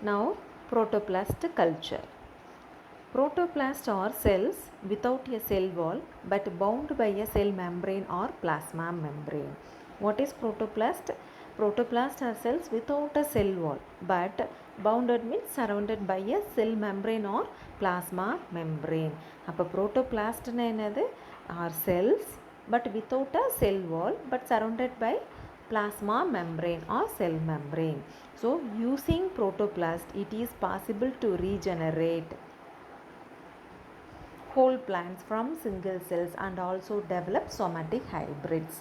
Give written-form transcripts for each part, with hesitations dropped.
Now, protoplast culture. Protoplasts are cells without a cell wall but bound by a cell membrane or plasma membrane. What is protoplast? Protoplasts are cells without a cell wall but bounded means surrounded by a cell membrane or plasma membrane. அப்போ protoplast என்னது are cells but without a cell wall but surrounded by plasma membrane or cell membrane. So using protoplast it is possible to regenerate whole plants from single cells and also develop somatic hybrids.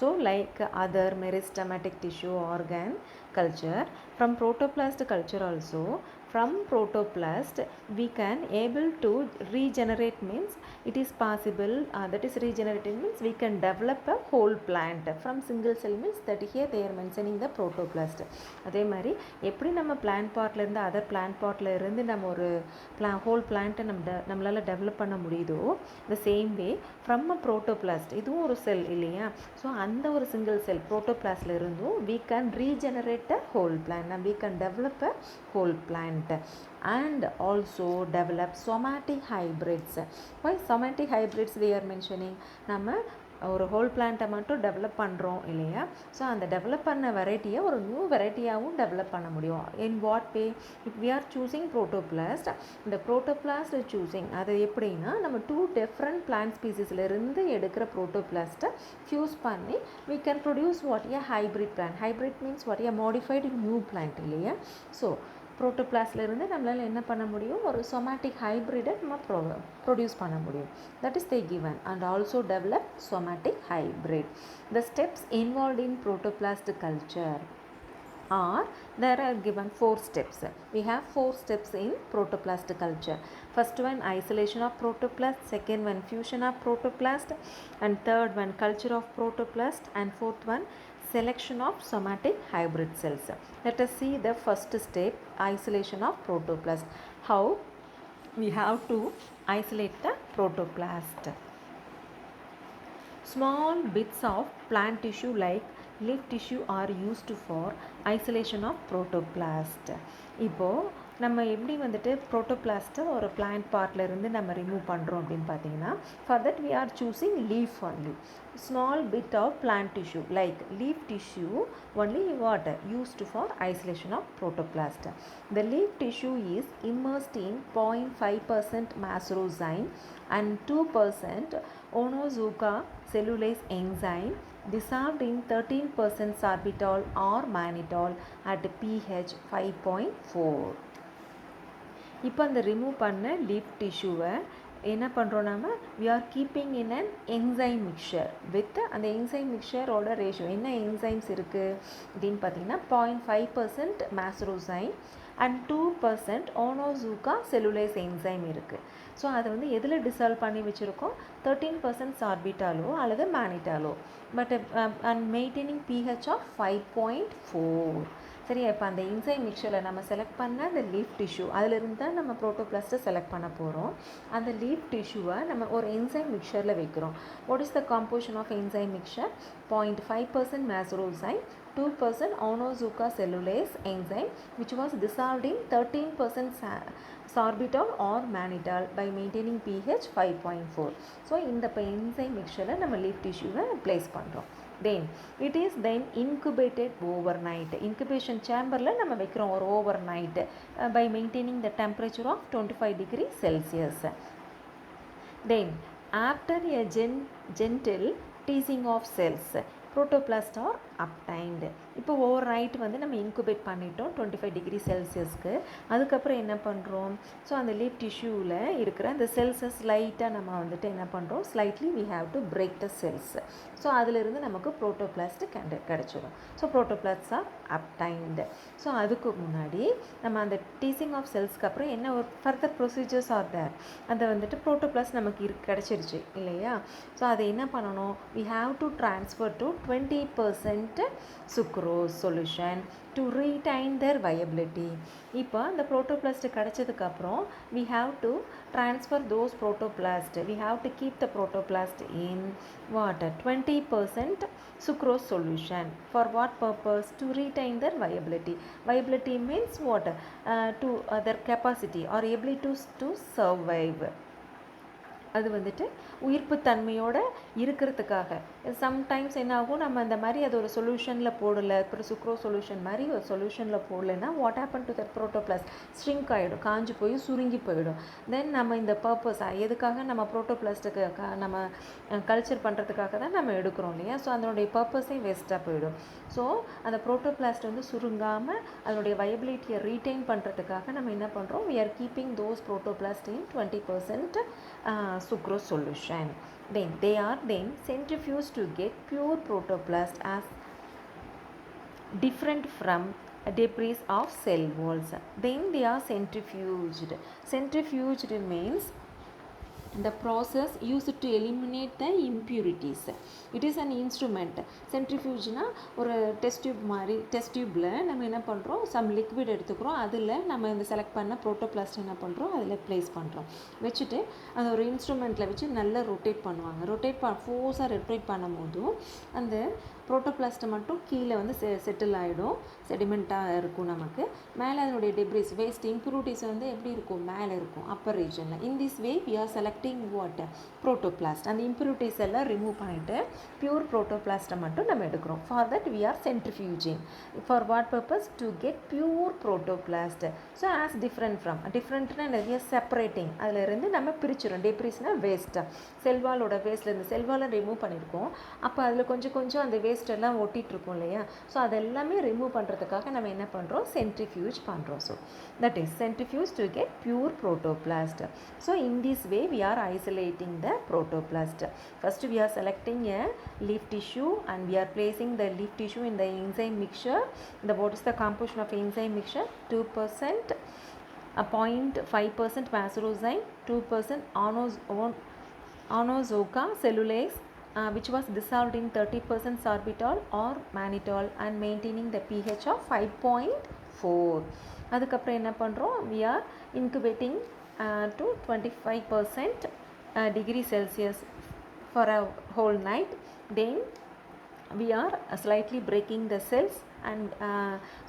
So like other meristematic tissue organ culture, from protoplast culture also, from protoplast we can able to regenerate means it is possible, that is regenerating means we can develop a whole plant from single cell means that here they are mentioning the protoplast. அதே மாதிரி எப்படி நம்ம plant பார்ட்ல இருந்து other plant பார்ட்ல இருந்து நம்ம ஒரு whole plant நம்மளால டெவலப் பண்ண முடியுதோ the same way from a protoplasm இதுவும் ஒரு செல் இல்லையா, ஸோ அந்த ஒரு சிங்கிள் செல் protoplasmல இருந்தும் we can regenerate a whole plant and we can develop a whole plant and also develop somatic hybrids. Why somatic hybrids we are mentioning? நம்ம ஒரு whole பிளான்ட்டை மட்டும் டெவலப் பண்ணுறோம் இல்லையா, ஸோ அந்த டெவலப் பண்ண வெரைட்டியை ஒரு நியூ வெரைட்டியாகவும் டெவலப் பண்ண முடியும். In what way? If we are choosing protoplast, இந்த ப்ரோட்டோபிளாஸ்ட் சூஸிங் அது எப்படின்னா நம்ம 2 டிஃப்ரெண்ட் பிளான்ட் ஸ்பீசிஸ்லேருந்து எடுக்கிற ப்ரோட்டோபிளாஸ்ட்டை ஃபியூஸ் பண்ணி we can produce what a hybrid plant. Hybrid means what a modified new plant இல்லையா. ஸோ ப்ரோட்டோபிளாஸ்ட்லேருந்து நம்மளால் என்ன பண்ண முடியும், ஒரு சொமேட்டிக் ஹைப்ரிடை நம்ம ப்ரொடியூஸ் பண்ண முடியும். That is they given and also develop somatic hybrid. The steps involved in protoplast culture are, there are given 4 steps. We have 4 steps in protoplast culture. First one, isolation of protoplast. Second one, fusion of protoplast. And third one, culture of protoplast. And fourth one, selection of somatic hybrid cells. Let us see the first step, isolation of protoplast. How we have to isolate the protoplast. Small bits of plant tissue like leaf tissue are used for isolation of protoplast. இப்போது நம்ம எப்படி வந்துட்டு ப்ரோட்டோபிளாஸ்ட்டை ஒரு plant பார்ட்லேருந்து நம்ம remove பண்ணுறோம் அப்படின்னு பார்த்தீங்கன்னா, for that we are choosing leaf only. Small bit of plant tissue like leaf tissue only what used for isolation of protoplast. The leaf tissue is immersed in 0.5% macrosine and 2% Onotsuka cellulase enzyme dissolved in 13% sorbitol or mannitol at pH 5.4. இப்போ அந்த remove பண்ண leaf டிஷ்யூவை என்ன பண்ணுறோம், நம்ம we are keeping in an enzyme mixture with அந்த enzyme mixtureோட ratio என்ன enzymes இருக்குது அப்படின்னு பார்த்தீங்கன்னா 0.5% macrosine and 2% Onotsuka cellulase enzyme இருக்குது. ஸோ அதை வந்து எதில் டிசால்வ் பண்ணி வச்சுருக்கோம், 13% சார்பிட்டாலோ அல்லது மேனிட்டாலோ, but and maintaining pH of 5.4. சரியா, இப்போ அந்த என்சைம் மிக்சரில் நம்ம செலக்ட் பண்ண அந்த லீஃப் டிஷ்யூ அதிலிருந்து தான் நம்ம ப்ரோட்டோபிளாஸ்ட்டை செலக்ட் பண்ண போகிறோம். அந்த லீஃப் டிஷ்யூவை நம்ம ஒரு என்சைம் மிக்சரில் வைக்கிறோம். What is the composition of enzyme mixture? 0.5% macrosine, 2% Onotsuka cellulase enzyme which was dissolved in 13% sorbitol or mannitol by maintaining pH 5.4. So இந்த என்சைம் மிக்சரில் நம்ம லீஃப் டிஷ்யூவை ப்ளேஸ் பண்ணுறோம். then it is then incubated overnight. incubation chamberல நம்ம வைக்கிறோம் ஒரு overnight by maintaining the temperature of 25 degrees Celsius. then after a gentle teasing of cells protoplasm are obtained. இப்போ over night வந்து நம்ம incubate பண்ணிட்டோம் 25 degree செல்சியஸ்க்கு. அதுக்கப்புறம் என்ன பண்ணுறோம், ஸோ அந்த லீஃப் டிஷ்யூவில் இருக்கிற அந்த செல்ஸை ஸ்லைட்டாக நம்ம வந்துட்டு என்ன பண்ணுறோம், slightly we have to break the cells. So அதிலிருந்து நமக்கு ப்ரோட்டோபிளாஸ்ட் கிடச்சிடும். So protoplast are obtained. So அதுக்கு முன்னாடி நம்ம அந்த டீசிங் ஆஃப் செல்ஸ்க்கு அப்புறம் என்ன ஒரு ஃபர்தர் ப்ரொசீஜர்ஸ் ஆர் தேர், அந்த வந்துட்டு ப்ரோட்டோபிளாஸ்ட் நமக்கு கிடச்சிருச்சு இல்லையா. ஸோ அதை என்ன பண்ணணும், we have to transfer to 20% sucrose. sucrose solution to retain their viability. இப்போ அந்த protoplast கிடைச்சதுக்கப்புறம் we have to transfer those protoplast. We have to keep the protoplast in water 20% sucrose solution. For what purpose? To retain their viability. Viability means what? To their capacity or ability to survive. அது வந்துட்டு உயிர்ப்பு தன்மையோடு இருக்கிறதுக்காக. Sometimes என்ன ஆகும், நம்ம அந்த மாதிரி அது ஒரு சொல்யூஷனில் போடலை, அப்புறம் சுக்ரோ சொல்யூஷன் மாதிரி ஒரு சொல்யூஷனில் போடலைன்னா what happen to that protoplast? Shrink ஆகிடும், காஞ்சி போய் சுருங்கி போயிடும். தென் நம்ம இந்த பர்பஸ் எதுக்காக நம்ம ப்ரோட்டோபிளாஸ்ட்டுக்கு நம்ம கல்ச்சர் பண்ணுறதுக்காக தான் நம்ம எடுக்கிறோம் இல்லையா? ஸோ அதனுடைய பர்பஸே வேஸ்ட்டாக போயிடும். ஸோ அந்த ப்ரோட்டோபிளாஸ்ட் வந்து சுருங்காமல் அதனுடைய வயபிலிட்டியை ரீட்டைன் பண்ணுறதுக்காக நம்ம என்ன பண்ணுறோம்? we are keeping those protoplast in 20% sucrose solution. Then they are then centrifuged to get pure protoplast as different from debris of cell walls. Then they are centrifuged. Centrifuged means the process used to eliminate the impurities. It is an instrument. Centrifuge-னா ஒரு test tube மாதிரி, test டியூப்பில் நம்ம என்ன பண்ணுறோம், some liquid எடுத்துக்கிறோம், அதில் நம்ம இந்த select பண்ண ப்ரோட்டோபிளாஸ்ட் என்ன பண்ணுறோம், அதில் ப்ளேஸ் பண்ணுறோம். வச்சுட்டு அந்த ஒரு இன்ஸ்ட்ருமெண்ட்டில் வச்சு நல்லா ரொட்டேட் பண்ணுவாங்க. ஃபோர்ஸாக ரொட்டேட் பண்ணும் போதும் அந்த ப்ரோட்டோபிளாஸ்ட்டை மட்டும் கீழே வந்து செட்டில் ஆகிடும், செடிமெண்ட்டாக இருக்கும். நமக்கு மேலே அதனுடைய டெப்ரிஸ், வேஸ்ட், இம்ப்யூரிட்டிஸ் வந்து எப்படி இருக்கும், மேலே இருக்கும், அப்பர் ரீஜனில். In this way we are selecting what? Protoplast. அந்த இம்ப்யூரிட்டிஸ் எல்லாம் ரிமூவ் பண்ணிவிட்டு பியூர் ப்ரோட்டோபிளாஸ்ட்டை மட்டும் நம்ம எடுக்கிறோம். For that we are centrifuging. For what purpose? To get pure protoplast. So as different from, டிஃப்ரெண்ட்னா நிறைய செப்பரேட்டிங், அதிலிருந்து நம்ம பிரிச்சிடும். டெப்ரிஸ்னால் வேஸ்ட்டாக, செல்வாலோட வேஸ்ட்லேருந்து செல்வாலை ரிமூவ் பண்ணியிருக்கோம். அப்போ அதில் கொஞ்சம் அந்த வேஸ்ட் எல்லாம் ஒட்டிகிட்ருக்கோம் இல்லையா? ஸோ அதெல்லாமே ரிமூவ் பண்ணுறதுக்காக நம்ம என்ன பண்ணுறோம்? சென்ட்ரிஃபியூஜ் பண்ணுறோம். So that is centrifuge to get pure protoplast. So in this way we are isolating the protoplast. First we are selecting a leaf tissue and we are placing the leaf tissue in the enzyme mixture. What is the composition of enzyme mixture? 2% 0.5% vasopressin, 2% anozoca cellulase, which was dissolved in 30% sorbitol or mannitol and maintaining the pH of 5.4. அதுக்கப்புறம் என்ன பண்ணுறோம்? we are incubating to 25% degree Celsius for a whole night. Then we are slightly breaking the cells and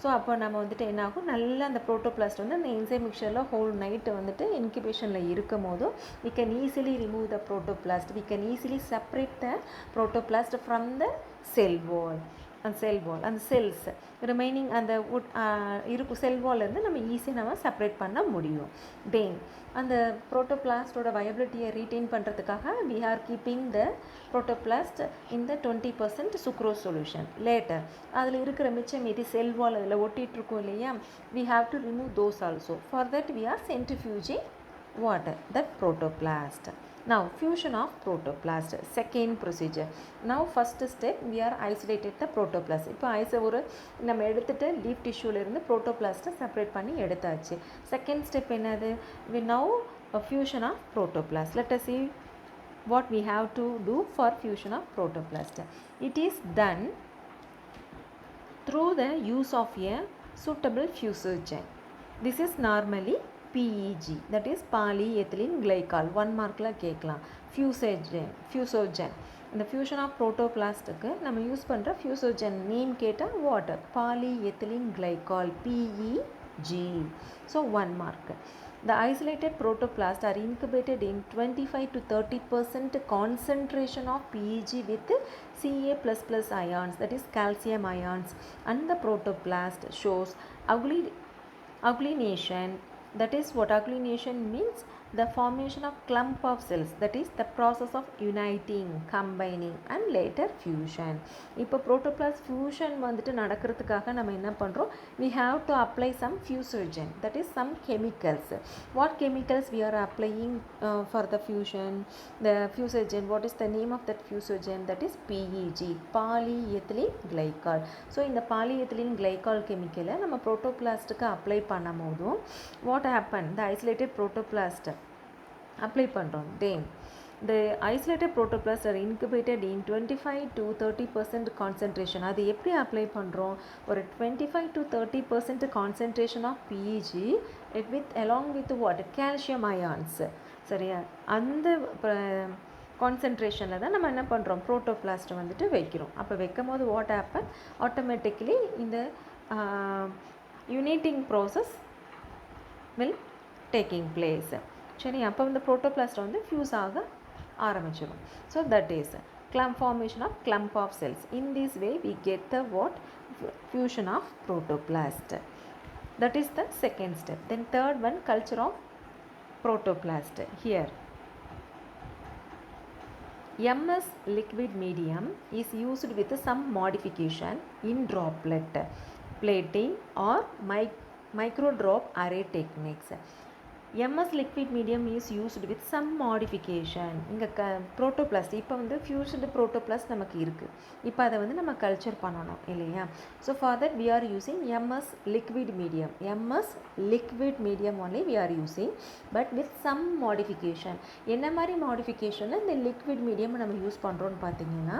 so அப்போ நம்ம வந்துட்டு என்ன ஆகும், நல்லா அந்த ப்ரோட்டோபிளாஸ்ட் வந்து அந்த என்சைம் மிக்சரில் ஹோல் நைட்டு வந்துட்டு இன்குபேஷனில் இருக்கும் போதும் we can easily remove the protoplasm. We can easily separate the protoplasm from the cell wall. அந்த செல் வால், அந்த செல்ஸ் ரிமைனிங் அந்த இருக்கும் செல் வால்லேருந்து நம்ம ஈஸியாக நம்ம செப்பரேட் பண்ண முடியும். தென் அந்த ப்ரோட்டோபிளாஸ்டோட வயபிலிட்டியை ரீட்டைன் பண்ணுறதுக்காக we are keeping the protoplasm in the 20% sucrose solution. Later அதில் இருக்கிற மிச்சம் மீதி செல் வால் அதில் ஒட்டிகிட்ருக்கோம் இல்லையா? we have to remove those also. For that we are centrifuging water, that protoplast. Now fusion of protoplast, second procedure. Now first step we are isolated the protoplast. இப்போ ஒரு நம்ம எடுத்துட்டு லீஃப் டிஷ்யூலேருந்து ப்ரோட்டோபிளாஸ்ட்டை செப்பரேட் பண்ணி எடுத்தாச்சு. செகண்ட் ஸ்டெப் என்னது? we now a fusion of protoplast. Let us see what we have to do for fusion of protoplast. It is done through the use of a suitable fusogen. This is normally PEG, that is polyethylene glycol. 1 மார்க்கில் கேட்கலாம். ஃபியூசோஜன். இந்த fusion of ப்ரோட்டோபிளாஸ்ட்டுக்கு நம்ம use பண்ணுற ஃபியூசோஜன் name கேட்டால் water, polyethylene glycol, PEG. So 1 mark. The isolated protoplast are incubated in 25 to 30% concentration of PEG with Ca++ ions, that is calcium ions, and the protoplast shows agglutination. That is what agglutination means? The formation of clump of cells, that is the process of uniting, combining and later fusion. இப்போ protoplasm fusion வந்துட்டு நடக்கிறதுக்காக நம்ம என்ன பண்ணுறோம்? we have to apply some fusogen, that is some chemicals. What chemicals we are applying for the fusion? The fusogen, what is the name of that fusogen? That is PEG, polyethylene glycol. So இந்த polyethylene glycol chemical நம்ம protoplastka apply பண்ணும் போதும் what happened? The isolated protoplast apply பண்ணுறோம். Then The isolated protoplasts are incubated in 25 to 30% concentration. அது எப்படி apply பண்ணுறோம்? ஒரு 25 to 30% concentration of PEG with along with what? Calcium ions. சரியா? அந்த கான்சன்ட்ரேஷனில் தான் நம்ம என்ன பண்ணுறோம்? ப்ரோட்டோபிளாஸ்ட்டை வந்துட்டு வைக்கிறோம். அப்போ வைக்கும் போது வாட் ஹேப்பன்? ஆட்டோமேட்டிக்கலி இந்த யூனிட்டிங் ப்ராசஸ் வில் டேக்கிங் பிளேஸ். சரி, அப்போ வந்து ப்ரோட்டோபிளாஸ்ட் வந்து ஃபியூஸ் ஆக ஆரம்பிச்சிடும். So that is clump formation of clump of cells. In this way we get the what? Fusion of protoplast. That is the second step. Then third one, culture of protoplast. Here MS liquid medium is used with some modification in droplet plating or micro drop array techniques. MS liquid medium is used with some modification. இங்கே protoplast இப்போ வந்து fused protoplast நமக்கு இருக்குது. இப்போ அதை வந்து நம்ம culture பண்ணணும் இல்லையா? So for that we are using MS liquid medium. MS liquid medium only we are using, but with some modification. என்ன மாதிரி மாடிஃபிகேஷனில் இந்த லிக்விட் மீடியம் நம்ம யூஸ் பண்ணுறோன்னு பார்த்தீங்கன்னா,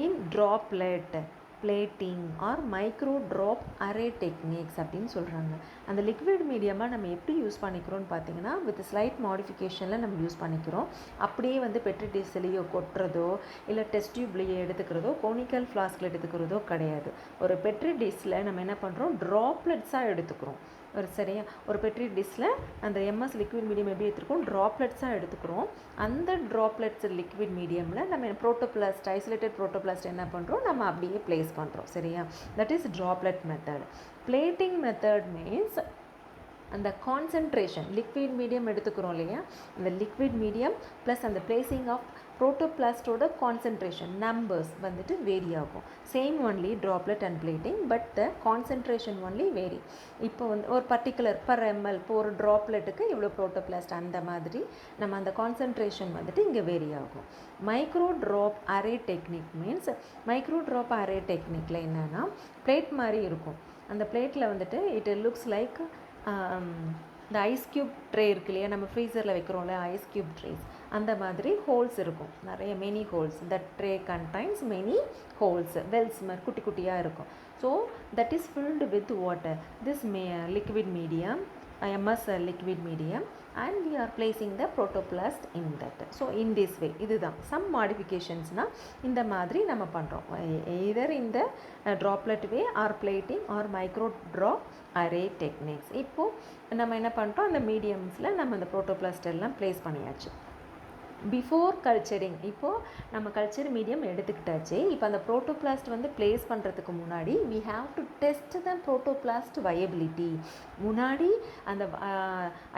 in droplet plating or micro drop array techniques அப்படின்னு சொல்கிறாங்க. அந்த liquid மீடியமாக நம்ம எப்படி யூஸ் பண்ணிக்கிறோன்னு பார்த்தீங்கன்னா, வித் ஸ்லைட் மாடிஃபிகேஷனில் நம்ம யூஸ் பண்ணிக்கிறோம். அப்படியே வந்து பெட்ரி டிஷ்லேயோ கொட்டுறதோ இல்லை டெஸ்ட் டியூப்லேயோ எடுத்துக்கிறதோ கோனிக்கல் ஃப்ளாஸ்கில் எடுத்துக்கிறதோ கிடையாது. ஒரு பெட்ரி டிஷ்ஷில் நம்ம என்ன பண்ணுறோம்? ட்ராப்லெட்ஸாக எடுத்துக்கிறோம். ஒரு சரியா ஒரு பெட்ரி டிஷ்ஷில் அந்த MS லிக்விட் மீடியம் எப்படி எடுத்துருக்கோம்? ட்ராப்லெட்ஸாக எடுத்துக்கிறோம். அந்த ட்ராப்லெட்ஸ் லிக்விட் மீடியமில் நம்ம ப்ரோட்டோபிளாஸ்ட் ஐசோலேட்டட் ப்ரோட்டோபிளாஸ்ட் என்ன பண்ணுறோம்? நம்ம அப்படியே ப்ளேஸ் பண்ணுறோம். சரியா? That is droplet method. Plating method means அந்த கான்சன்ட்ரேஷன் லிக்விட் மீடியம் எடுத்துக்கிறோம் இல்லையா? அந்த லிக்விட் மீடியம் ப்ளஸ் அந்த பிளேசிங் ஆஃப் ப்ரோட்டோபிளாஸ்டோட கான்சன்ட்ரேஷன் நம்பர்ஸ் வந்துட்டு வேரி ஆகும். Same only droplet and plating, but the concentration only vary. இப்போ வந்து ஒரு பர்டிகுலர் பர் எம்எல் இப்போ ஒரு ட்ராப்லெட்டுக்கு இவ்வளோ ப்ரோட்டோபிளாஸ்ட் அந்த மாதிரி நம்ம அந்த கான்சன்ட்ரேஷன் வந்துட்டு இங்கே வேரி ஆகும். Micro drop array technique means micro drop array டெக்னிக்கில் என்னென்னா பிளேட் மாதிரி இருக்கும். அந்த பிளேட்டில் வந்துட்டு இட் லுக்ஸ் லைக் இந்த ஐஸ் க்யூப் ட்ரே இருக்கு இல்லையா? நம்ம ஃப்ரீசரில் வைக்கிறோம்ல ஐஸ் க்யூப் ட்ரேஸ், அந்த மாதிரி ஹோல்ஸ் இருக்கும், நிறைய many holes. That tray contains many holes, Wells மாதிரி குட்டி குட்டியாக இருக்கும். So that is filled with water. This liquid medium, MS liquid medium, and we are placing the protoplast in that. So in this way, இதுதான் some modificationsனால் இந்த மாதிரி நம்ம பண்ணுறோம். either in the droplet way or plating or micro drop array techniques. இப்போது நம்ம என்ன பண்ணுறோம்? அந்த மீடியம்ஸில் நம்ம அந்த ப்ரோட்டோபிளாஸ்ட் எல்லாம் ப்ளேஸ் பண்ணியாச்சு. பிஃபோர் கல்ச்சரிங், இப்போது நம்ம கல்ச்சர் மீடியம் எடுத்துக்கிட்டாச்சு. இப்போ அந்த ப்ரோட்டோபிளாஸ்ட் வந்து ப்ளேஸ் பண்ணுறதுக்கு முன்னாடி we have to test the protoplasst viability. முன்னாடி அந்த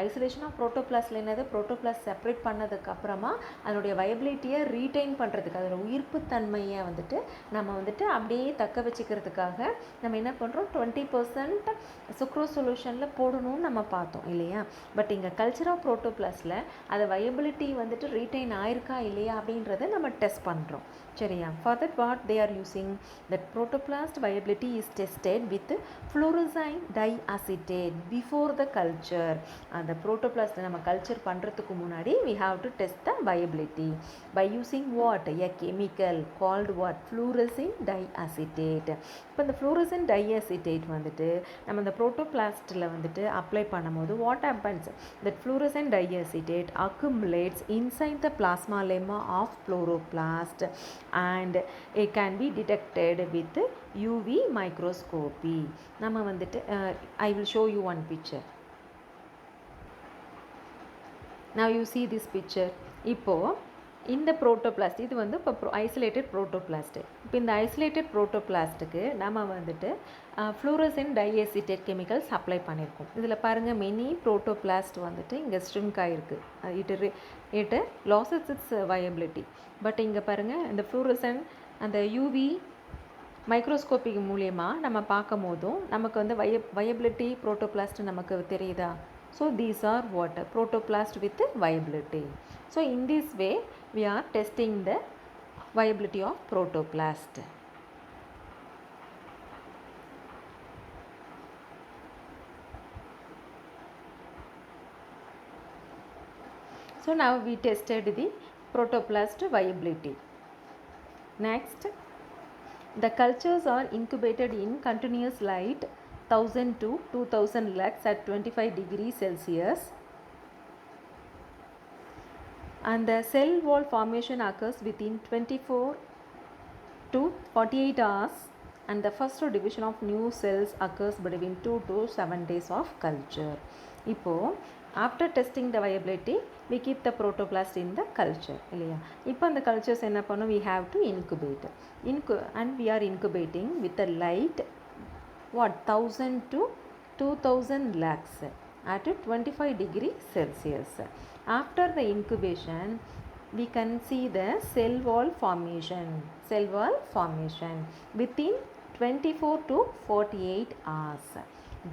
ஐசோலேஷன் ஆஃப் ப்ரோட்டோபிளாஸ்டில் என்னது? ப்ரோட்டோபிளாஸ்ட் செப்பரேட் பண்ணதுக்கப்புறமா அதனுடைய வயபிலிட்டியை ரீட்டைன் பண்ணுறதுக்கு, அதோட உயிர்ப்புத்தன்மையை வந்துட்டு நம்ம வந்துட்டு அப்படியே தக்க வச்சுக்கிறதுக்காக நம்ம என்ன பண்ணுறோம்? 20% சுக்ரோஸ் சொல்யூஷனில் போடணும்னு நம்ம பார்த்தோம் இல்லையா? பட் இங்கே கல்ச்சர் ஆஃப் ப்ரோட்டோபிளாஸ்டில் அதை வயபிலிட்டி வந்துட்டு ரீட்டைன் ஆயிருக்கா இல்லையா அப்படின்றத நம்ம டெஸ்ட் பண்ணுறோம். சரியா? For that what they are using? That protoplast viability is tested with fluorescein diacetate before the culture. அந்த ப்ரோட்டோபிளாஸ்ட் நம்ம கல்ச்சர் பண்ணுறதுக்கு முன்னாடி we have to test the viability by using what? A chemical called what? Fluorescein diacetate. இப்போ இந்த fluorescein diacetate வந்துட்டு நம்ம இந்த ப்ரோட்டோபிளாஸ்ட்டில் வந்துட்டு அப்ளை பண்ணும்போது what happens? That fluorescein diacetate accumulates inside the plasma lemma of chloroplast and it can be detected with UV microscopy. நம்ம வந்துட்டு I will show you one picture. Now you see this picture. இப்போது இந்த protoplast இது வந்து இப்போ isolated ப்ரோட்டோபிளாஸ்ட்டு. இப்போ இந்த isolated ப்ரோட்டோபிளாஸ்ட்டுக்கு நம்ம வந்துட்டு ஃப்ளூரசென்ட் டைஎசிட்டேட் கெமிக்கல்ஸ் அப்ளை பண்ணியிருக்கோம். இதில் பாருங்கள் மெனி ப்ரோட்டோபிளாஸ்ட் வந்துட்டு இங்கே ஸ்ட்ரிங்க் ஆகிருக்கு. இட்டு லாசஸ் இட்ஸ் வயபிலிட்டி. பட் இங்கே பாருங்கள் இந்த ஃப்ளூரசென்ட் அந்த யூவி மைக்ரோஸ்கோப்பிக் மூலியமாக நம்ம பார்க்கும் போதும் நமக்கு வந்து வயபிலிட்டி ப்ரோட்டோபிளாஸ்ட் நமக்கு தெரியுதா? So these are what? Protoplast with viability. So in this way we are testing the viability of protoplast. So now we tested the protoplast viability. Next, the cultures are incubated in continuous light 1000 to 2000 lux at 25 degrees Celsius, and the cell wall formation occurs within 24 to 48 hours, and the first division of new cells occurs between 2 to 7 days of culture. இப்போ after testing the viability we keep the protoplast in the culture இல்லையா. இப்போ அந்த cultures என்ன பண்ணும், we have to incubate and we are incubating with a light 1000 to 2000 lux at 25 degrees Celsius. After the incubation we can see the cell wall formation within 24 to 48 hours.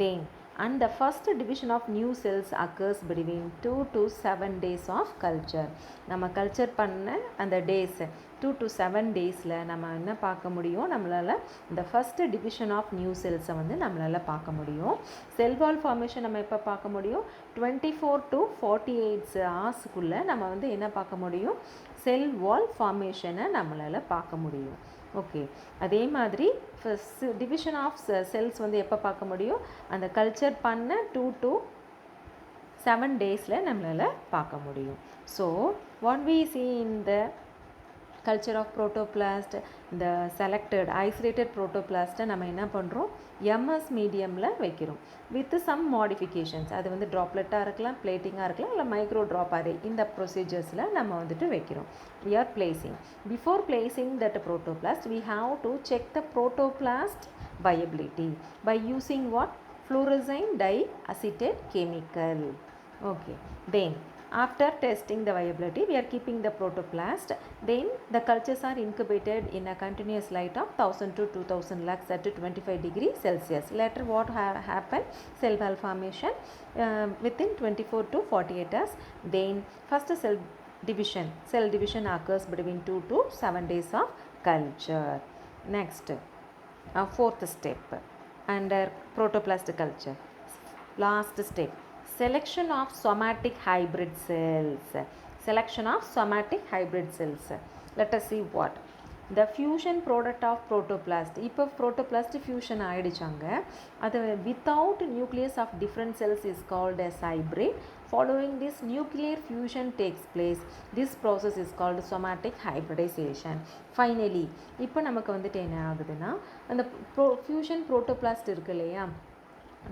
Then, and the first division of new cells occurs between 2 to 7 days of culture. நம்ம culture பண்ண அந்த days 2 to 7 டேஸில் நம்ம என்ன பார்க்க முடியும், நம்மளால் இந்த ஃபஸ்ட்டு டிவிஷன் ஆஃப் நியூ செல்ஸை வந்து நம்மளால் பார்க்க முடியும். செல் வால் ஃபார்மேஷன் நம்ம எப்போ பார்க்க முடியும், 24 to 48 ஹவர்ஸுக்குள்ளே நம்ம வந்து என்ன பார்க்க முடியும், செல் வால் ஃபார்மேஷனை நம்மளால் பார்க்க முடியும். ஓகே, அதே மாதிரி டிவிஷன் ஆஃப் செல்ஸ் வந்து எப்போ பார்க்க முடியும், அந்த கல்ச்சர் பண்ண 2 to 7 டேஸில் நம்மளால் பார்க்க முடியும். So what we see in the culture of protoplast, இந்த selected isolated protoplasட்டை நம்ம என்ன பண்ணுறோம், எம்எஸ் மீடியமில் வைக்கிறோம் வித் சம் மாடிஃபிகேஷன்ஸ். அது வந்து ட்ராப்லெட்டாக இருக்கலாம், பிளேட்டிங்காக இருக்கலாம், இல்லை மைக்ரோ ட்ராப் அரே. இந்த ப்ரொசீஜர்ஸில் நம்ம வந்துட்டு வைக்கிறோம். we are placing. Before placing that protoplast we have to check the protoplast viability by using what, fluorescein diacetate chemical. Okay, then after testing the viability we are keeping the protoplast. Then the cultures are incubated in a continuous light of 1000 to 2000 lux at 25 degrees Celsius. Later what happened, cell wall formation within 24 to 48 hours. Then first cell division occurs between 2 to 7 days of culture. Next, fourth step under protoplast culture, last step, selection of somatic hybrid cells. Let us see what the fusion product of protoplast. இப்போ protoplast fusion ஆயிடுச்சாங்க, அது without nucleus of different cells is called as hybrid. Following this nuclear fusion takes place. This process is called somatic hybridization. Finally இப்போ நமக்கு வந்துட்டு என்ன ஆகுதுன்னா, அந்த fusion protoplast இருக்கு இல்லையா,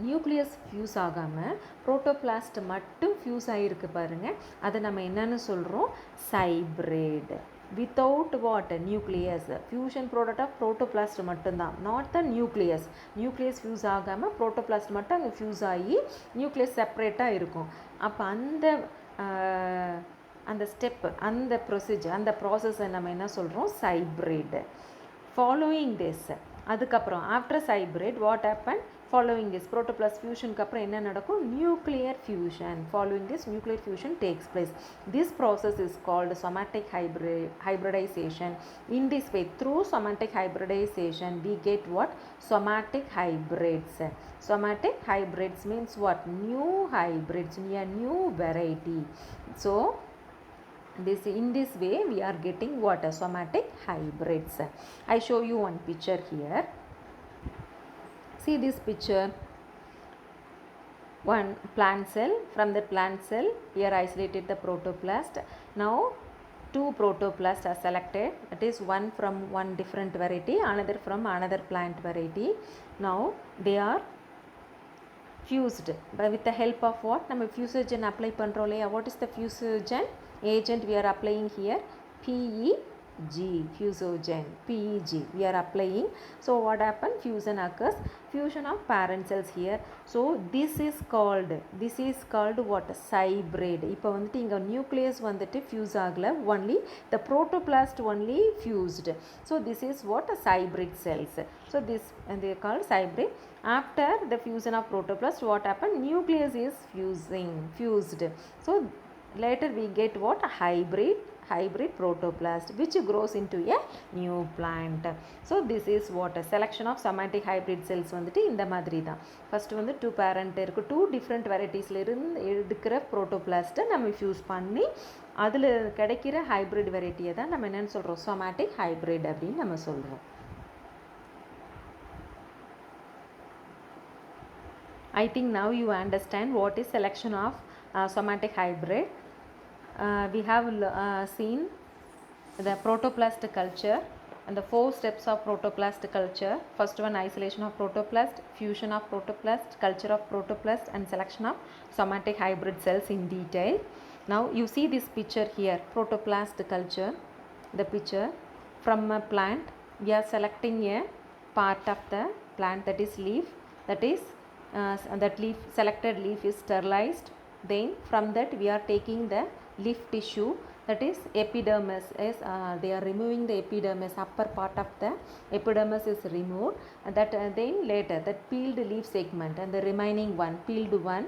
நியூக்ளியஸ் ஃபியூஸ் ஆகாமல் புரோட்டோபிளாஸ்ட் மட்டும் ஃபியூஸ் ஆகிருக்கு பாருங்கள், அதை நம்ம என்னென்னு சொல்கிறோம், cybrid. Without what, nucleus. Fusion product of protoplast மட்டும்தான், not the nucleus. Nucleus fuse ஆகாமல் புரோட்டோபிளாஸ்ட் மட்டும் அங்கே ஃபியூஸ் ஆகி நியூக்ளியஸ் செப்பரேட்டாக இருக்கும். அப்போ அந்த ஸ்டெப்பு, அந்த ப்ரொசீஜர், அந்த ப்ராசஸை நம்ம என்ன சொல்கிறோம், சைப்ரேட். ஃபாலோயிங் திஸ், அதுக்கப்புறம் after cybrid what happen, following this protoplast fusion க்கு அப்புறம் என்ன நடக்கும், nuclear fusion. Following this nuclear fusion takes place. This process is called somatic hybridization. In this way, through somatic hybridization we get what, somatic hybrids. Somatic hybrids means what, new hybrids, a new variety. So in this way we are getting what, somatic hybrids. I show you one picture here. See this picture, one plant cell. From the plant cell we are isolated the protoplast. Now two protoplasts are selected, that is one from one different variety, another from another plant variety. Now they are fused with the help of what, நம்ம fusogen apply பண்றோம் இல்லையா. What is the fusogen agent we are applying here, PEG, fusogen, PEG we are applying. So what happened, fusion occurs, fusion of parent cells here. So this is called what, cybrid. இப்போ வந்துட்டு இங்கே nucleus வந்துட்டு fuse ஆகலை, only the protoplast only fused. So this is what, cybrid cells. So this and they are called cybrid. After the fusion of protoplast what happened, nucleus is fused. So later we get what, hybrid protoplast which grows into a new plant. So this is what a selection of somatic hybrid cells வந்துட்டு இந்த மாதிரி தான். First வந்து 2 parent இருக்குது, 2 different varieties இருந்து எடுக்கிற ப்ரோட்டோபிளாஸ்ட்டை நம்ம fuse பண்ணி அதில் கிடைக்கிற ஹைப்ரிட் வெரைட்டியை தான் நம்ம என்னென்னு சொல்கிறோம், somatic hybrid அப்படின்னு நம்ம சொல்கிறோம். I think now you understand what is selection of somatic hybrid. We have seen the protoplast culture and the 4 steps of protoplast culture. First one, isolation of protoplast, fusion of protoplast, culture of protoplast, and selection of somatic hybrid cells in detail. Now you see this picture here, protoplast culture. The picture from a plant, we are selecting a part of the plant, that is leaf, that is that leaf, selected leaf is sterilized. Then from that we are taking the leaf tissue, that is epidermis, is they are removing the epidermis, upper part of the epidermis is removed, and that then later that peeled leaf segment and the remaining one, peeled one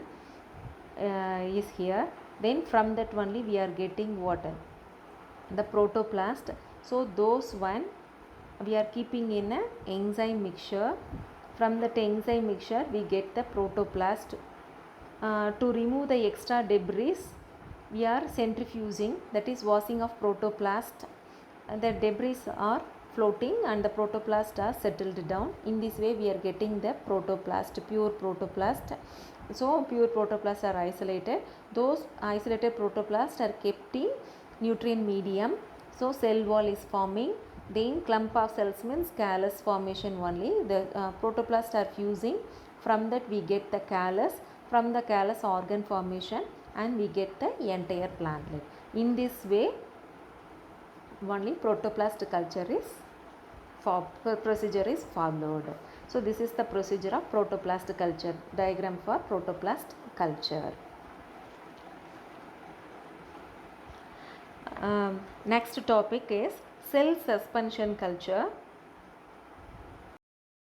is here. Then from that only we are getting water, the protoplast. So those one we are keeping in a enzyme mixture. From that enzyme mixture we get the protoplast. To remove the extra debris we are centrifuging, that is washing of protoplast. The debris are floating and the protoplast are settled down. In this way we are getting the protoplast, pure protoplast. So pure protoplasts are isolated. Those isolated protoplasts are kept in nutrient medium. So cell wall is forming. Then clump of cells means callus formation only. The protoplasts are fusing. From that we get the callus. From the callus organ formation and we get the entire plantlet. In this way only protoplast culture is procedure is followed. So this is the procedure of protoplast culture, diagram for protoplast culture. Next topic is cell suspension culture.